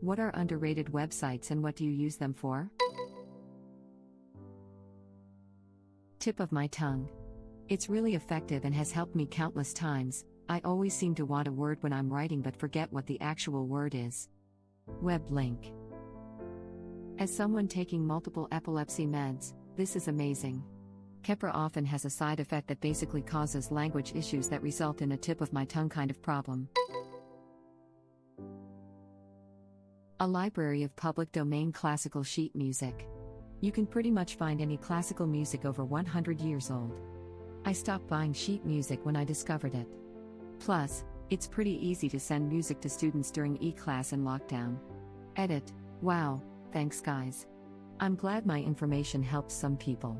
What are underrated websites and what do you use them for? Tip of my tongue. It's really effective and has helped me countless times. I always seem to want a word when I'm writing but forget what the actual word is. Web link. As someone taking multiple epilepsy meds, this is amazing. Keppra often has a side effect that basically causes language issues that result in a tip of my tongue kind of problem. A library of public domain classical sheet music. You can pretty much find any classical music over 100 years old. I stopped buying sheet music when I discovered it. Plus, it's pretty easy to send music to students during e-class and lockdown. Edit. Wow, thanks guys. I'm glad my information helps some people.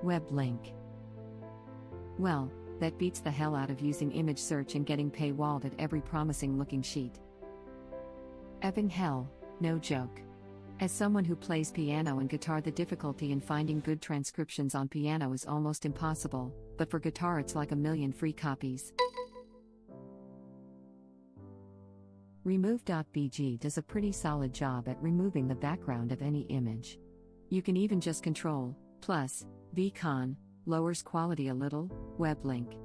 Web link. Well, that beats the hell out of using image search and getting paywalled at every promising looking sheet. Effing hell, no joke. As someone who plays piano and guitar, the difficulty in finding good transcriptions on piano is almost impossible, but for guitar it's like a million free copies. Remove.bg does a pretty solid job at removing the background of any image. You can even just Ctrl, plus, V-con, lowers quality a little, web link.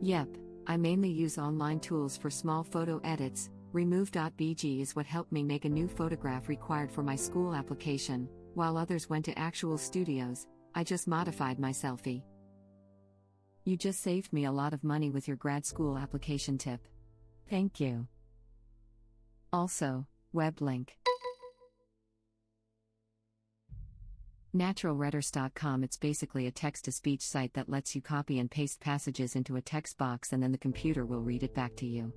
Yep, I mainly use online tools for small photo edits. Remove.bg is what helped me make a new photograph required for my school application, while others went to actual studios. I just modified my selfie. You just saved me a lot of money with your grad school application tip. Thank you. Also, web link. naturalreaders.com. It's basically a text-to-speech site that lets you copy and paste passages into a text box and then the computer will read it back to you.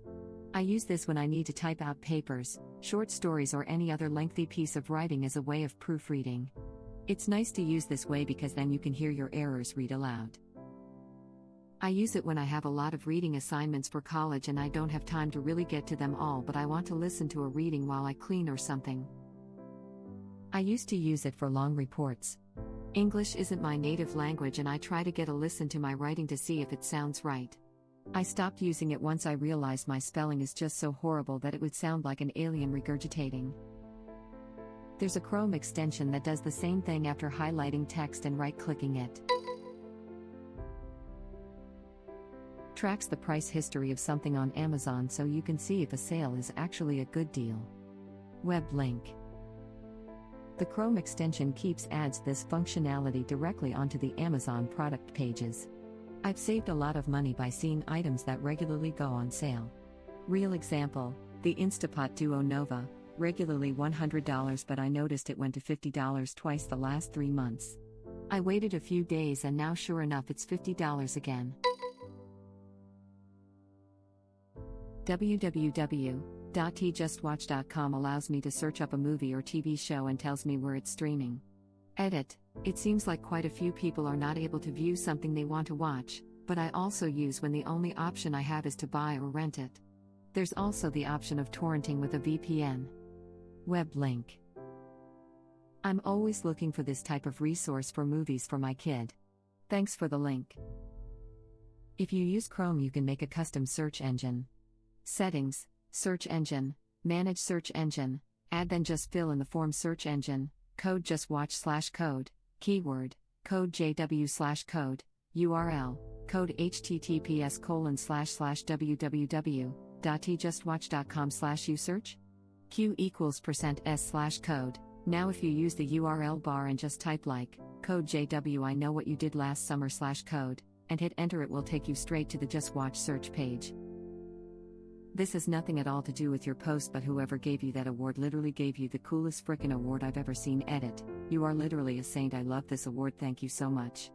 I use this when I need to type out papers, short stories or any other lengthy piece of writing as a way of proofreading. It's nice to use this way because then you can hear your errors read aloud. I use it when I have a lot of reading assignments for college and I don't have time to really get to them all, but I want to listen to a reading while I clean or something. I used to use it for long reports. English isn't my native language and I try to get a listen to my writing to see if it sounds right. I stopped using it once I realized my spelling is just so horrible that it would sound like an alien regurgitating. There's a Chrome extension that does the same thing after highlighting text and right-clicking it. Tracks the price history of something on Amazon so you can see if a sale is actually a good deal. Web link. The Chrome extension keeps adds this functionality directly onto the Amazon product pages. I've saved a lot of money by seeing items that regularly go on sale. Real example, the Instapot Duo Nova, regularly $100 but I noticed it went to $50 twice the last 3 months. I waited a few days and now sure enough it's $50 again. www.tjustwatch.com allows me to search up a movie or TV show and tells me where it's streaming. Edit. It seems like quite a few people are not able to view something they want to watch, but I also use when the only option I have is to buy or rent it. There's also the option of torrenting with a VPN. Web link. I'm always looking for this type of resource for movies for my kid. Thanks for the link. If you use Chrome, you can make a custom search engine. Settings, search engine, manage search engine, add then just fill in the form search engine, code just watch/code, keyword, code JW/code, URL, code https://www.tjustwatch.com/usearch. Q equals %s/code. Now if you use the URL bar and just type like, code JW I know what you did last summer/code, and hit enter, it will take you straight to the Just Watch search page. This has nothing at all to do with your post, but whoever gave you that award literally gave you the coolest frickin' award I've ever seen. Edit. You are literally a saint. I love this award. Thank you so much.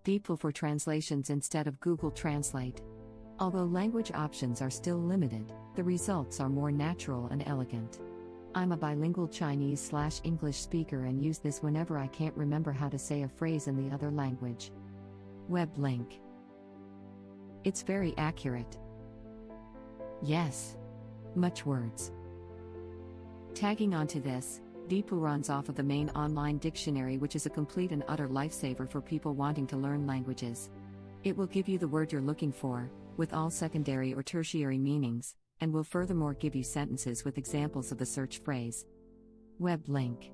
DeepL for translations instead of Google Translate. Although language options are still limited, the results are more natural and elegant. I'm a bilingual Chinese/English speaker and use this whenever I can't remember how to say a phrase in the other language. Web link. It's very accurate. Yes. Much words. Tagging onto this, DeepL runs off of the main online dictionary, which is a complete and utter lifesaver for people wanting to learn languages. It will give you the word you're looking for, with all secondary or tertiary meanings, and will furthermore give you sentences with examples of the search phrase. Web link.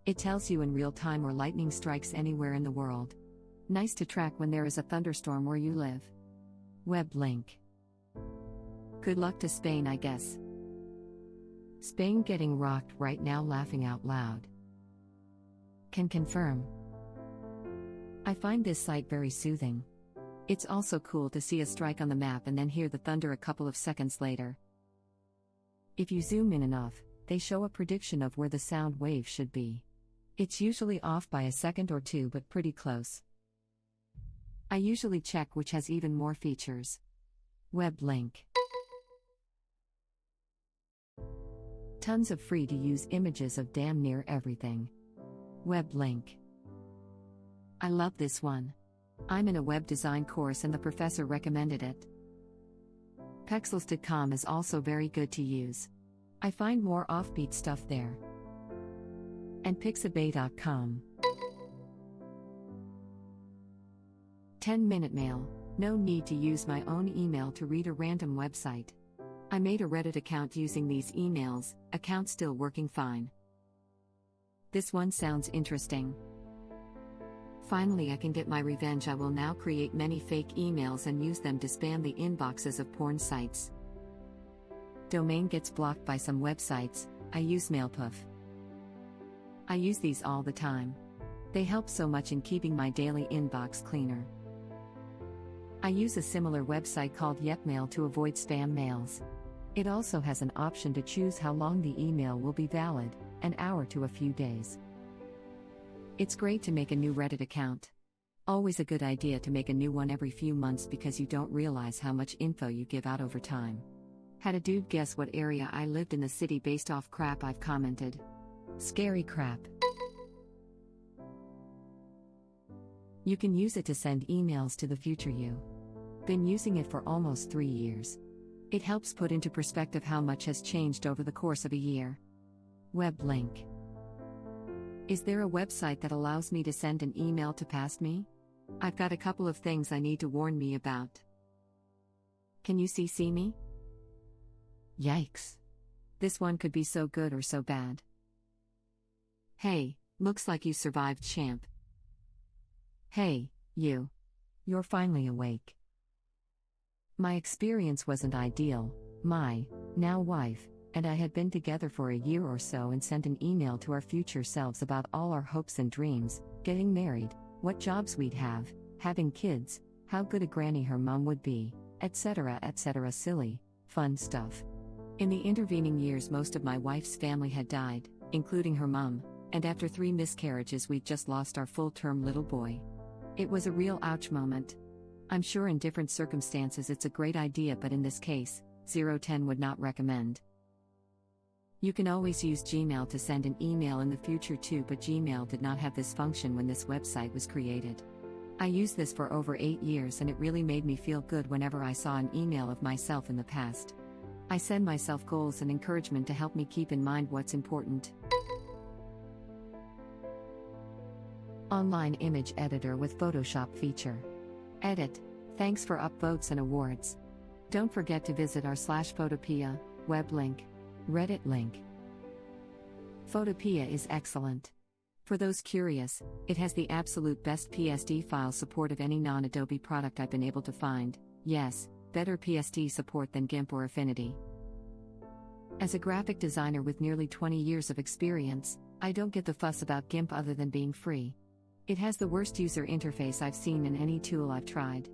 It tells you in real time where lightning strikes anywhere in the world. Nice to track when there is a thunderstorm where you live. Web link. Good luck to Spain, I guess. Spain getting rocked right now, laughing out loud. Can confirm. I find this site very soothing. It's also cool to see a strike on the map and then hear the thunder a couple of seconds later. If you zoom in enough, they show a prediction of where the sound wave should be. It's usually off by a second or two, but pretty close. I usually check which has even more features. Web link. Tons of free to use images of damn near everything. Web link. I love this one. I'm in a web design course and the professor recommended it. Pexels.com is also very good to use. I find more offbeat stuff there. And Pixabay.com. 10-minute mail. No need to use my own email to read a random website. I made a Reddit account using these emails, account still working fine. This one sounds interesting. Finally, I can get my revenge. I will now create many fake emails and use them to spam the inboxes of porn sites. Domain gets blocked by some websites. I use MailPuff. I use these all the time. They help so much in keeping my daily inbox cleaner. I use a similar website called Yepmail to avoid spam mails. It also has an option to choose how long the email will be valid, an hour to a few days. It's great to make a new Reddit account. Always a good idea to make a new one every few months because you don't realize how much info you give out over time. Had a dude guess what area I lived in the city based off crap I've commented. Scary crap. You can use it to send emails to the future you. Been using it for almost 3 years. It helps put into perspective how much has changed over the course of a year. Web link. Is there a website that allows me to send an email to past me? I've got a couple of things I need to warn me about. Can you CC me? Yikes. This one could be so good or so bad. Hey, looks like you survived, champ. Hey, you. You're finally awake. My experience wasn't ideal. My now wife and I had been together for a year or so and sent an email to our future selves about all our hopes and dreams, getting married, what jobs we'd have, having kids, how good a granny her mom would be, etc., etc. Silly, fun stuff. In the intervening years, most of my wife's family had died, including her mom, and after 3 miscarriages, we'd just lost our full-term little boy. It was a real ouch moment. I'm sure in different circumstances it's a great idea, but in this case, 010 would not recommend. You can always use Gmail to send an email in the future too, but Gmail did not have this function when this website was created. I used this for over 8 years and it really made me feel good whenever I saw an email of myself in the past. I send myself goals and encouragement to help me keep in mind what's important. Online image editor with Photoshop feature. Edit. Thanks for upvotes and awards. Don't forget to visit our /Photopea web link. Reddit link. Photopea is excellent. For those curious, it has the absolute best PSD file support of any non-Adobe product I've been able to find. Yes, better PSD support than GIMP or Affinity. As a graphic designer with nearly 20 years of experience, I don't get the fuss about GIMP other than being free. It has the worst user interface I've seen in any tool I've tried.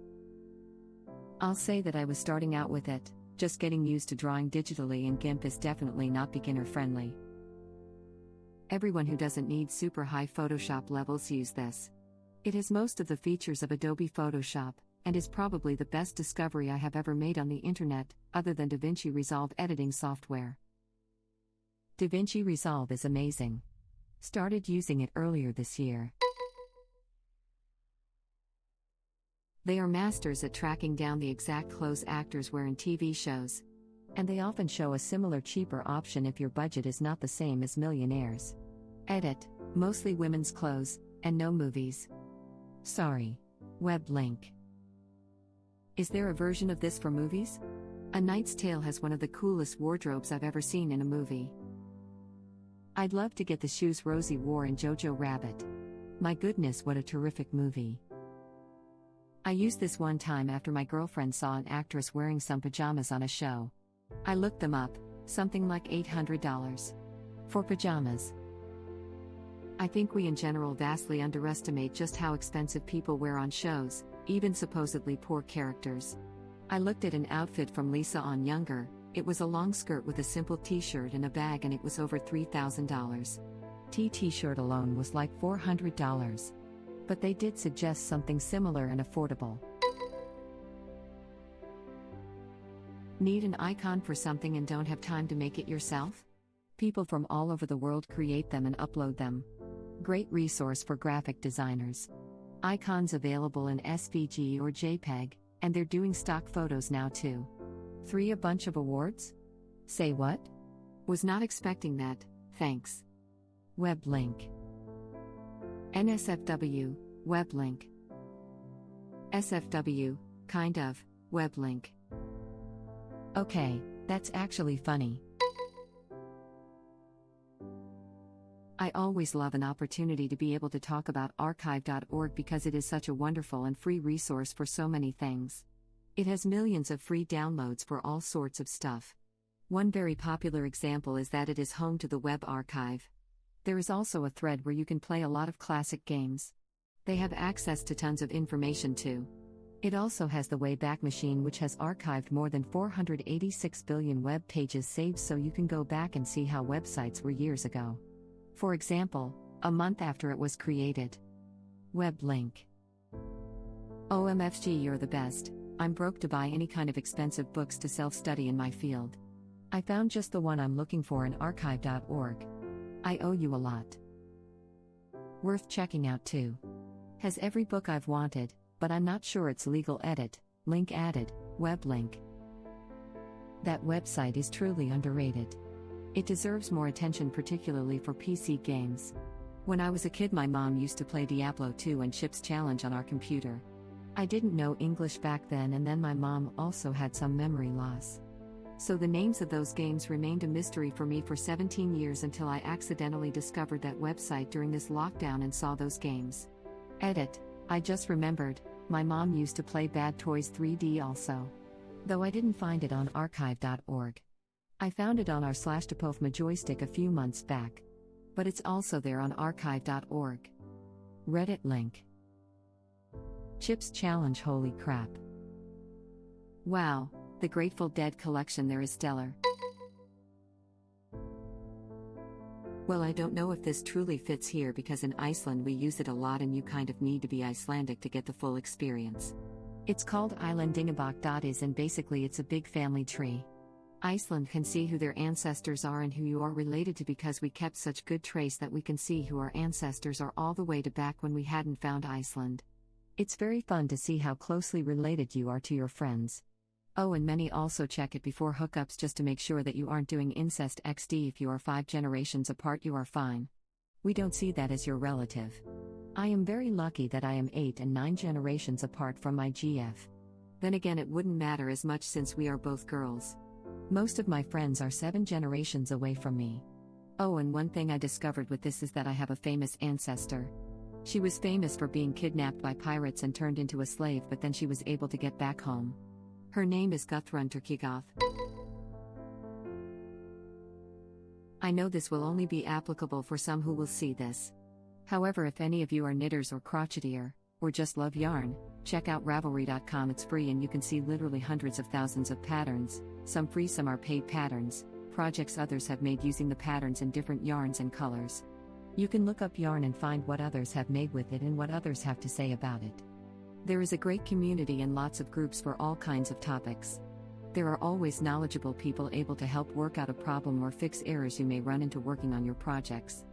I'll say that I was starting out with it, just getting used to drawing digitally, and GIMP is definitely not beginner-friendly. Everyone who doesn't need super high Photoshop levels use this. It has most of the features of Adobe Photoshop, and is probably the best discovery I have ever made on the internet, other than DaVinci Resolve editing software. DaVinci Resolve is amazing. Started using it earlier this year. They are masters at tracking down the exact clothes actors wear in TV shows. And they often show a similar cheaper option if your budget is not the same as millionaires. Edit, mostly women's clothes, and no movies. Sorry. Web link. Is there a version of this for movies? A Knight's Tale has one of the coolest wardrobes I've ever seen in a movie. I'd love to get the shoes Rosie wore in Jojo Rabbit. My goodness, what a terrific movie. I used this one time after my girlfriend saw an actress wearing some pajamas on a show. I looked them up, something like $800. For pajamas. I think we in general vastly underestimate just how expensive people wear on shows, even supposedly poor characters. I looked at an outfit from Lisa on Younger. It was a long skirt with a simple t-shirt and a bag, and it was over $3,000. T-shirt alone was like $400. But they did suggest something similar and affordable. Need an icon for something and don't have time to make it yourself? People from all over the world create them and upload them. Great resource for graphic designers. Icons available in SVG or JPEG, and they're doing stock photos now too. 3 a bunch of awards? Say what? Was not expecting that, thanks. Web link. NSFW, web link. SFW, kind of, web link. Okay, that's actually funny. I always love an opportunity to be able to talk about archive.org because it is such a wonderful and free resource for so many things. It has millions of free downloads for all sorts of stuff. One very popular example is that it is home to the web archive. There is also a thread where you can play a lot of classic games. They have access to tons of information too. It also has the Wayback Machine, which has archived more than 486 billion web pages saved, so you can go back and see how websites were years ago. For example, a month after it was created. Web link. OMFG, you're the best. I'm broke to buy any kind of expensive books to self-study in my field. I found just the one I'm looking for in archive.org. I owe you a lot. Worth checking out too. Has every book I've wanted, but I'm not sure it's legal. Edit, link added, web link. That website is truly underrated. It deserves more attention, particularly for PC games. When I was a kid, my mom used to play Diablo 2 and Chips Challenge on our computer. I didn't know English back then, and then my mom also had some memory loss. So the names of those games remained a mystery for me for 17 years until I accidentally discovered that website during this lockdown and saw those games. Edit, I just remembered, my mom used to play Bad Toys 3D also. Though I didn't find it on archive.org. I found it on our /Topofma joystick a few months back. But it's also there on archive.org. Reddit link. Chips Challenge, holy crap. Wow, the Grateful Dead collection there is stellar. Well, I don't know if this truly fits here because in Iceland we use it a lot and you kind of need to be Icelandic to get the full experience. It's called Islandingabok. And basically it's a big family tree. Iceland can see who their ancestors are and who you are related to because we kept such good trace that we can see who our ancestors are all the way to back when we hadn't found Iceland. It's very fun to see how closely related you are to your friends. Oh, and many also check it before hookups just to make sure that you aren't doing incest XD. If you are 5 generations apart, you are fine. We don't see that as your relative. I am very lucky that I am 8 and 9 generations apart from my GF. Then again, it wouldn't matter as much since we are both girls. Most of my friends are 7 generations away from me. Oh, and one thing I discovered with this is that I have a famous ancestor. She was famous for being kidnapped by pirates and turned into a slave, but then she was able to get back home. Her name is Guthrun Turkigoth. I know this will only be applicable for some who will see this. However, if any of you are knitters or crochettier, or just love yarn, check out Ravelry.com. It's free and you can see literally hundreds of thousands of patterns, some free, some are paid patterns, projects others have made using the patterns in different yarns and colors. You can look up yarn and find what others have made with it and what others have to say about it. There is a great community and lots of groups for all kinds of topics. There are always knowledgeable people able to help work out a problem or fix errors you may run into working on your projects.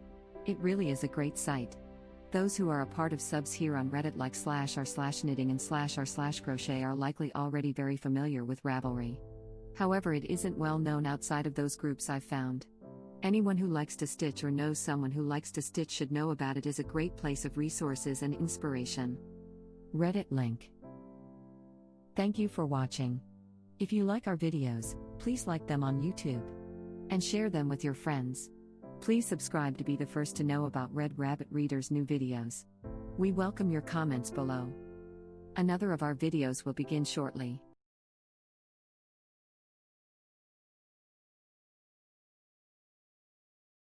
It really is a great site. Those who are a part of subs here on Reddit like /r/knitting and /r/crochet are likely already very familiar with Ravelry. However, it isn't well known outside of those groups I've found. Anyone who likes to stitch or knows someone who likes to stitch should know about it. Is a great place of resources and inspiration. Reddit link. Thank you for watching. If you like our videos, please like them on YouTube and share them with your friends. Please subscribe to be the first to know about Red Rabbit Reader's new videos. We welcome your comments below. Another of our videos will begin shortly.